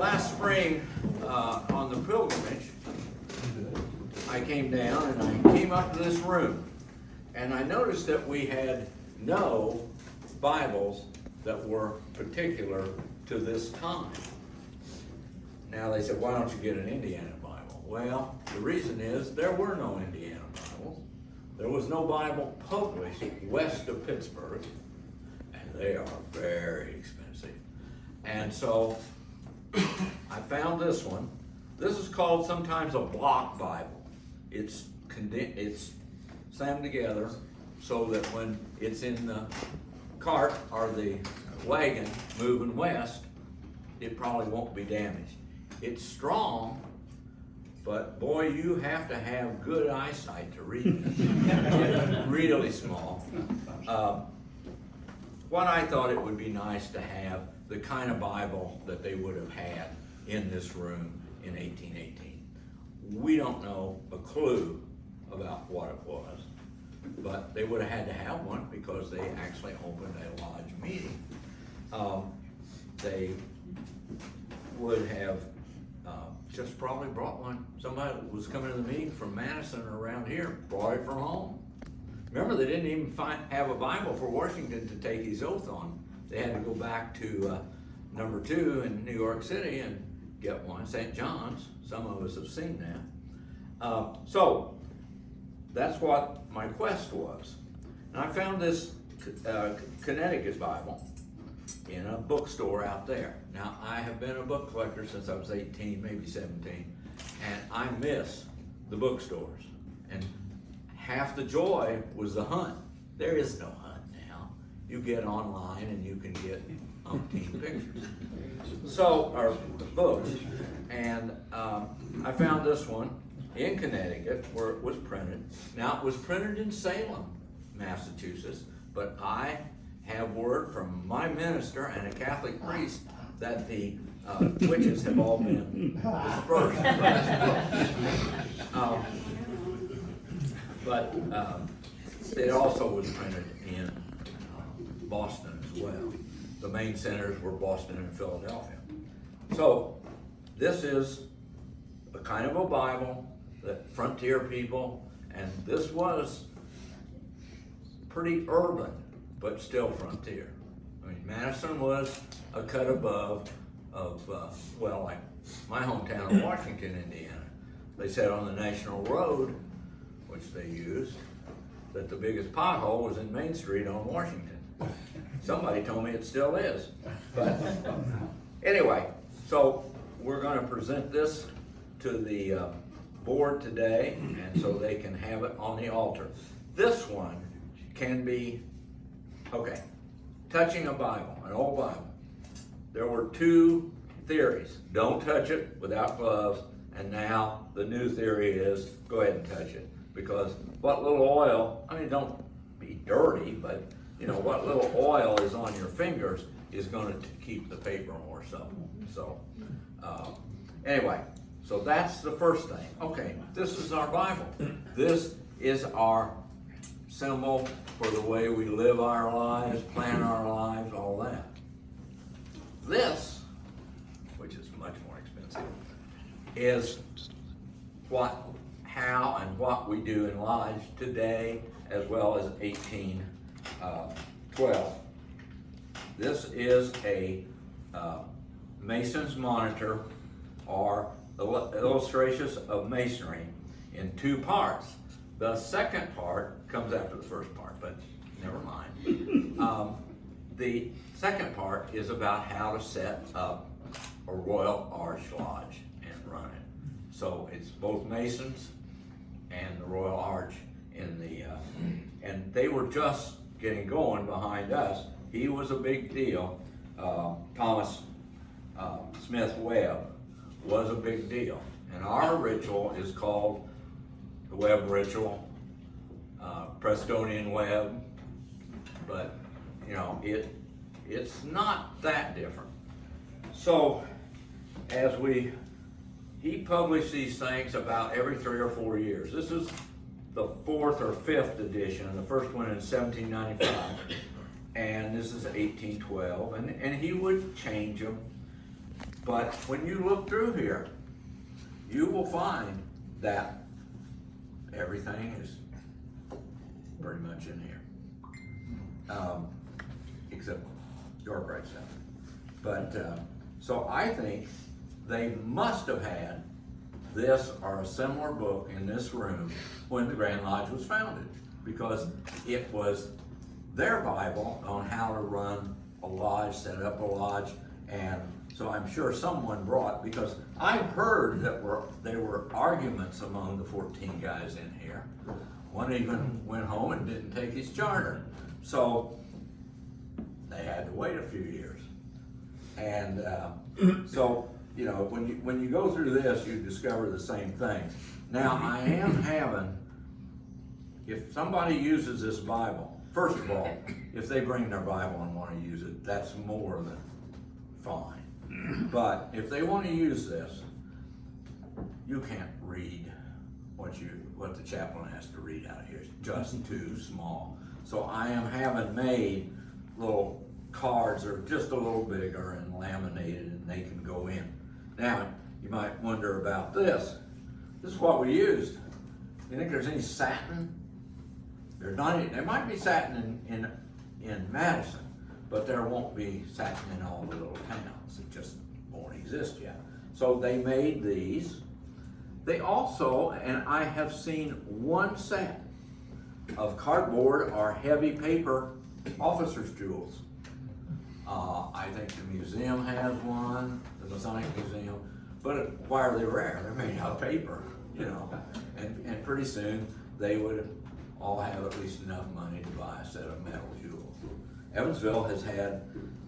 Last spring, on the pilgrimage, I came down and I came up to this room, and I noticed that we had no Bibles that were particular to this time. Now they said, why don't you get an Indiana Bible? Well, the reason is there were no Indiana Bibles. There was no Bible published west of Pittsburgh, and they are very expensive. And so I found this one. This is called sometimes a block Bible. It's slammed together so that when it's in the cart or the wagon moving west, it probably won't be damaged. It's strong, but boy, you have to have good eyesight to read it. It's really small. What I thought it would be nice to have the kind of Bible that they would have had in this room in 1818. We don't know a clue about what it was, but they would have had to have one because they actually opened a lodge meeting. They would have just probably brought one. Somebody was coming to the meeting from Madison or around here, brought it from home. Remember, they didn't even have a Bible for Washington to take his oath on. They had to go back to number 2 in New York City and get one, St. John's. Some of us have seen that. So that's what my quest was. And I found this Connecticut Bible in a bookstore out there. Now, I have been a book collector since I was 18, maybe 17, and I miss the bookstores. And half the joy was the hunt. There is no hunt now. You get online and you can get umpteen pictures. So, or books. And I found this one in Connecticut where it was printed. Now, it was printed in Salem, Massachusetts, but I have word from my minister and a Catholic priest that the witches have all been dispersed. But it also was printed in Boston as well. The main centers were Boston and Philadelphia. So this is a kind of a Bible that frontier people, and this was pretty urban, but still frontier. I mean, Madison was a cut above of, well, like my hometown of Washington, Indiana. They said on the National Road, which they used, that the biggest pothole was in Main Street on Washington. Somebody told me it still is. But anyway, so we're going to present this to the board today, and so they can have it on the altar. This one can be, okay, touching a Bible, an old Bible. There were 2 theories. Don't touch it without gloves, and now the new theory is go ahead and touch it. Because what little oil, I mean, don't be dirty, but you know, what little oil is on your fingers is going to keep the paper more supple. So, anyway, so that's the first thing. Okay, this is our Bible. This is our symbol for the way we live our lives, plan our lives, all that. This, which is much more expensive, is how and what we do in Lodge today, as well as 1812. This is a Mason's Monitor, or Illustrations of Masonry, in 2 parts. The second part comes after the first part, but never mind. The second part is about how to set up a Royal Arch Lodge and run it. So it's both Masons and the Royal Arch in the, and they were just getting going behind us. He was a big deal. Thomas Smith Webb was a big deal. And our ritual is called the Webb Ritual, Prestonnian Webb, but you know, it's not that different. So as he published these things about every 3 or 4 years. This is the 4th or 5th edition, the first one in 1795, and this is 1812, and he would change them But when you look through here, you will find that everything is pretty much in here, except York writes that. But so I think they must have had this or a similar book in this room when the Grand Lodge was founded, because it was their Bible on how to run a lodge, set up a lodge, and so I'm sure someone brought, because I heard that there were arguments among the 14 guys in here. One even went home and didn't take his charter. So they had to wait a few years. And so, you know, when you go through this, you discover the same thing. Now, I am having, if somebody uses this Bible, first of all, if they bring their Bible and want to use it, that's more than fine. But if they want to use this, you can't read what the chaplain has to read out here. It's just too small. So I am having made little cards that are just a little bigger and laminated, and they can go in. Now, you might wonder about this. This is what we used. You think there's any satin? There's not any. There might be satin in Madison, but there won't be satin in all the little towns. It just won't exist yet. So they made these. They also, and I have seen one set of cardboard or heavy paper officers' jewels. I think the museum has one, the Masonic Museum, but why are they rare? They're made out of paper, you know, and pretty soon they would all have at least enough money to buy a set of metal jewels. Evansville has had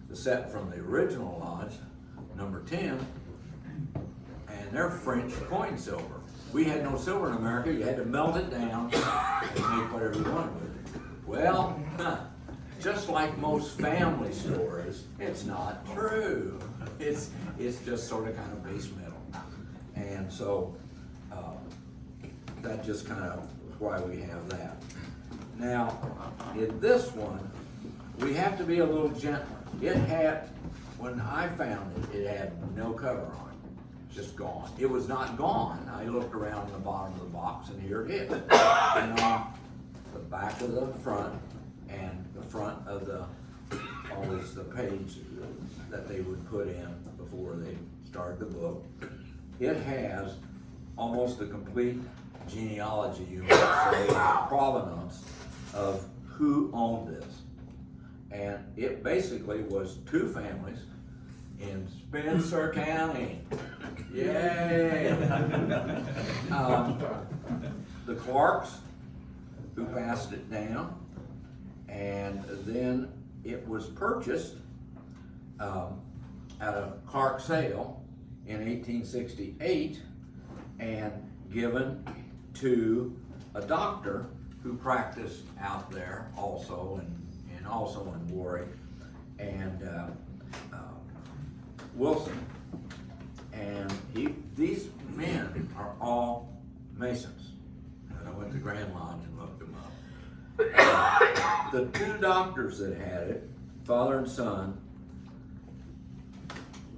the set from the original lodge, number 10, and they're French coin silver. We had no silver in America. You had to melt it down and make whatever you wanted with it. Well, just like most family stories, it's not true. It's just sort of kind of base metal. And so that just kind of is why we have that. Now, in this one, we have to be a little gentler. It had, when I found it, it had no cover on it. Just gone. It was not gone. I looked around the bottom of the box and here it is. And on the back of the front and the front of the, always the page that they would put in before they started the book, it has almost a complete genealogy, you might say, provenance of who owned this. And it basically was two families in Spencer County. Yay! The Clarks, who passed it down, and then it was purchased at a Clark sale in 1868 and given to a doctor who practiced out there also, and also in Warwick, and Wilson. And these men are all Masons. And I went to Grand Lodge and looked them up. The two doctors that had it, father and son,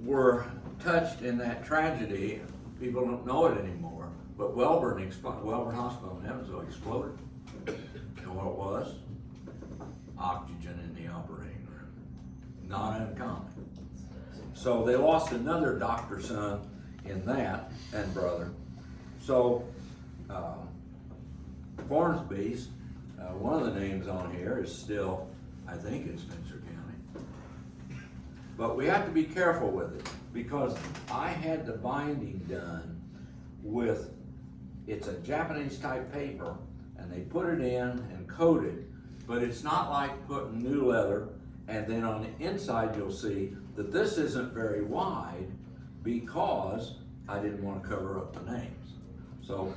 were touched in that tragedy. People don't know it anymore, but Wellborn Hospital in Evansville exploded. You know what it was? Oxygen in the operating room. Not uncommon. So they lost another doctor son in that, and brother. So Formsby's, one of the names on here is still, I think, in Spencer County. But we have to be careful with it, because I had the binding done with, it's a Japanese type paper, and they put it in and coat it, but it's not like putting new leather. And then on the inside, you'll see that this isn't very wide because I didn't want to cover up the names. So,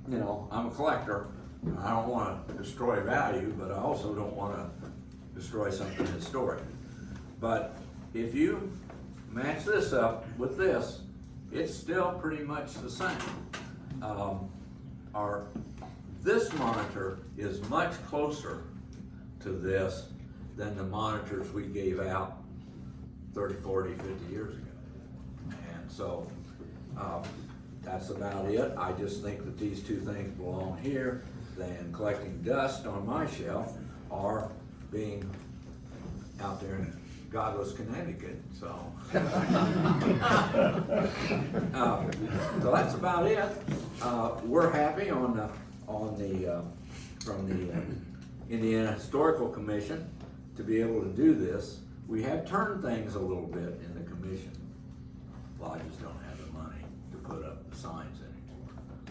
you know, I'm a collector. I don't want to destroy value, but I also don't want to destroy something historic. But if you match this up with this, it's still pretty much the same. This monitor is much closer to this than the monitors we gave out 30, 40, 50 years ago. So, that's about it. I just think that these two things belong here than collecting dust on my shelf or being out there in godless Connecticut, so. So that's about it. We're happy from the Indiana Historical Commission to be able to do this. We have turned things a little bit in the commission. Lodges don't have the money to put up the signs anymore.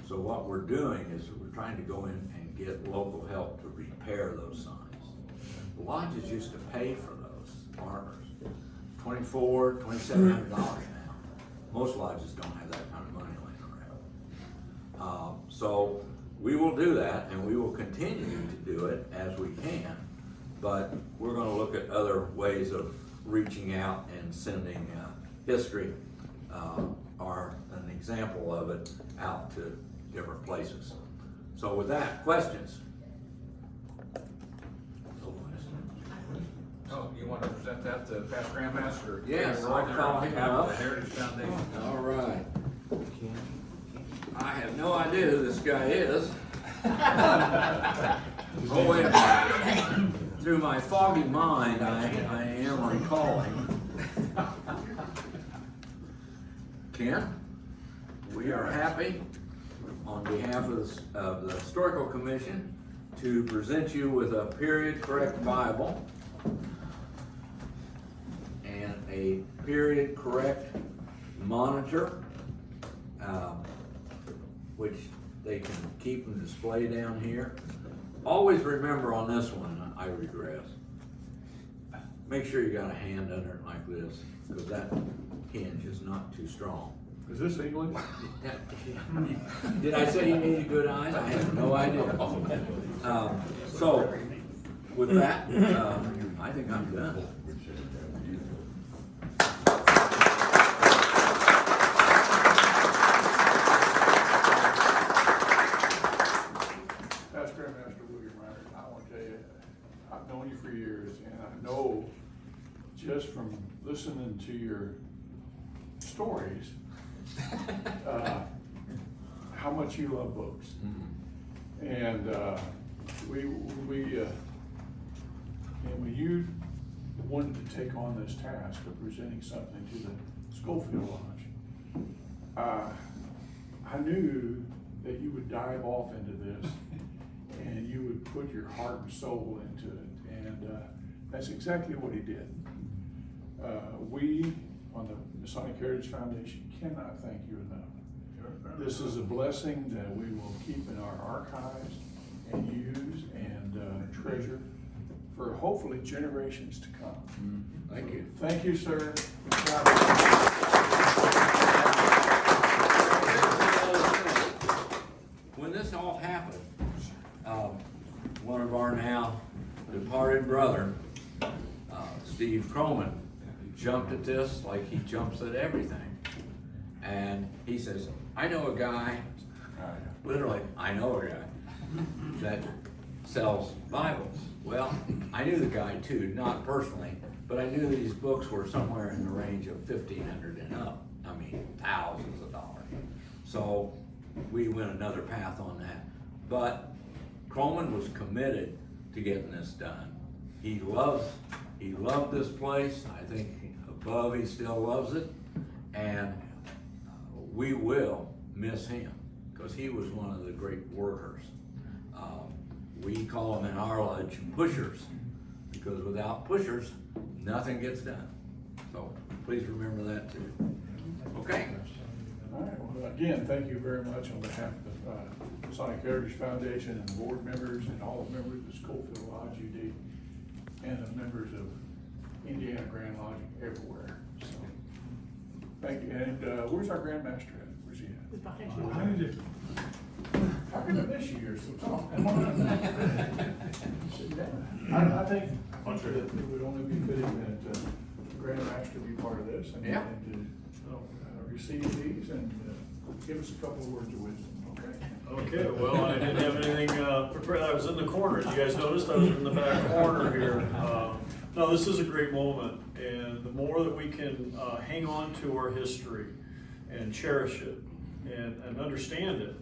So what we're doing is we're trying to go in and get local help to repair those signs. The lodges used to pay for those markers, $2,400, $2,700 now. Most lodges don't have that kind of money laying around. So we will do that, and we will continue to do it as we can, but we're going to look at other ways of reaching out and sending history or an example of it out to different places. So with that, questions? Oh, you want to present that to past Grand Master? Yes, Kenneth Roy, I'll call him behalf of up. the Heritage Foundation. All right. I have no idea who this guy is. Oh, wait a minute. Through my foggy mind, I am recalling. Ken, we are happy on behalf of the Historical Commission to present you with a period correct Bible and a period correct monitor, which they can keep and display down here. Always remember on this one, I regress, make sure you got a hand under it like this, because that hinge is not too strong. Is this English? Did I say you needed good eyes? I have no idea. So, with that, I think I'm done. That's Grand Master Bill Reiners. I want to tell you, I've known you for years, and I know just from listening to your stories, how much you love books. And when you wanted to take on this task of presenting something to the Schofield Lodge, I knew that you would dive off into this and you would put your heart and soul into it. And that's exactly what he did. We on the Masonic Heritage Foundation cannot thank you enough. This is a blessing that we will keep in our archives and use and treasure for hopefully generations to come. Thank you. Thank you, sir. When this all happened, one of our now departed brother, Steve Croman, jumped at this like he jumps at everything. And he says, I know a guy, literally, I know a guy that sells Bibles. Well, I knew the guy too, not personally, but I knew these books were somewhere in the range of $1,500 and up. I mean, thousands of dollars. So we went another path on that. But Croman was committed to getting this done. He loved this place. I think above he still loves it. And we will miss him because he was one of the great workers. We call them in our lodge pushers, because without pushers, nothing gets done. So please remember that too. Okay. All right, well, again, thank you very much on behalf of the Masonic Heritage Foundation and the board members and all the members of the Schofield Lodge UD and the members of Indiana Grand Lodge everywhere. So, thank you. And where's our Grand Master at? Where's he at? Behind you. How can I miss you here so tall? I think that it would only be fitting that the Grand Master be part of this and, Yeah. and to receive these and give us a couple of words of wisdom, okay? Okay, well, I didn't have anything prepared. I was in the corner. You guys noticed I was in the back corner here. No, this is a great moment, and the more that we can hang on to our history, and cherish it and understand it.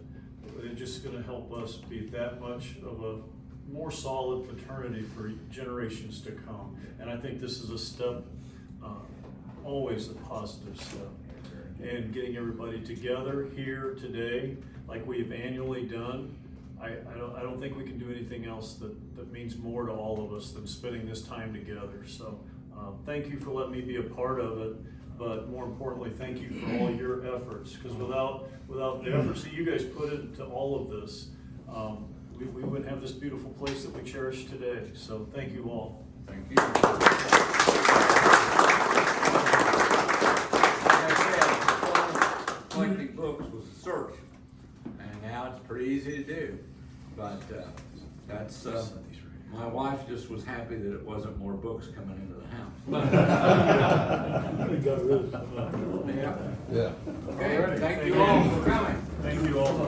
It's just gonna help us be that much of a more solid fraternity for generations to come. And I think this is a step, always a positive step. And getting everybody together here today, like we've annually done, I don't think we can do anything else that means more to all of us than spending this time together. So thank you for letting me be a part of it, but more importantly, thank you for all your efforts, because without the efforts that you guys put into all of this, we wouldn't have this beautiful place that we cherish today. So thank you all. Thank you. Like I said, collecting books was a search, and now it's pretty easy to do. But that's my wife just was happy that it wasn't more books coming into the house. Yeah. Yeah. Okay. Thank you all for coming. Thank you all.